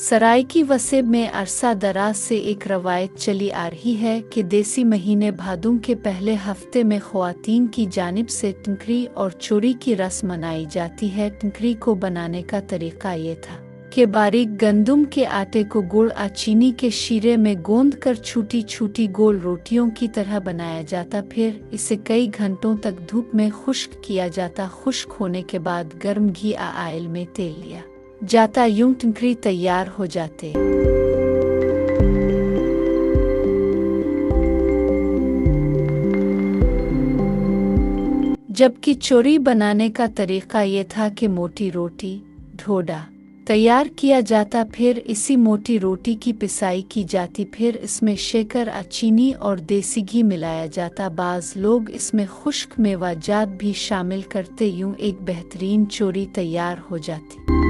सरायकी वसेब में अरसा दराज से एक रवायत चली आ रही है कि देसी महीने भादों के पहले हफ्ते में ख्वातीन की जानिब से टंकरी और चोरी की रस्म मनाई जाती है। टंकरी को बनाने का तरीका ये था कि बारीक गंदुम के आटे को गुड़ और चीनी के शीरे में गोंद कर छोटी छोटी गोल रोटियों की तरह बनाया जाता। फिर इसे कई घंटों तक धूप में खुश्क किया जाता। खुश्क होने के बाद गर्म घी या ऑयल में तेल लिया जाता। यूं टंकरी तैयार हो जाते। जबकि चोरी बनाने का तरीका ये था कि मोटी रोटी ढोडा तैयार किया जाता। फिर इसी मोटी रोटी की पिसाई की जाती। फिर इसमें शक्कर, चीनी और देसी घी मिलाया जाता। बाज़ लोग इसमें खुश्क मेवाजात भी शामिल करते। यूं एक बेहतरीन चोरी तैयार हो जाती।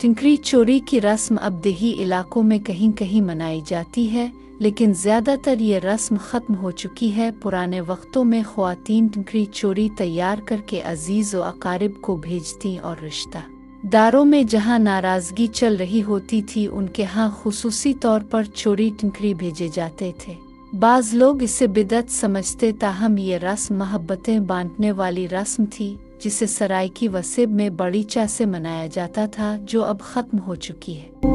टंकरी चोरी की रस्म अब देही इलाकों में कहीं कहीं मनाई जाती है, लेकिन ज़्यादातर ये रस्म ख़त्म हो चुकी है। पुराने वक्तों में ख़वातीन टंकरी चोरी तैयार करके अजीज़ व अकारिब को भेजती और रिश्तेदारों में जहाँ नाराज़गी चल रही होती थी उनके यहाँ खुसूसी तौर पर चोरी टंकरी भेजे जाते थे। बाज़ लोग इसे बिदअत समझते, ताहम ये रस्म मोहब्बतें बांटने वाली रस्म थी जिसे सरायकी वसेब में बड़ी चाह से मनाया जाता था, जो अब ख़त्म हो चुकी है।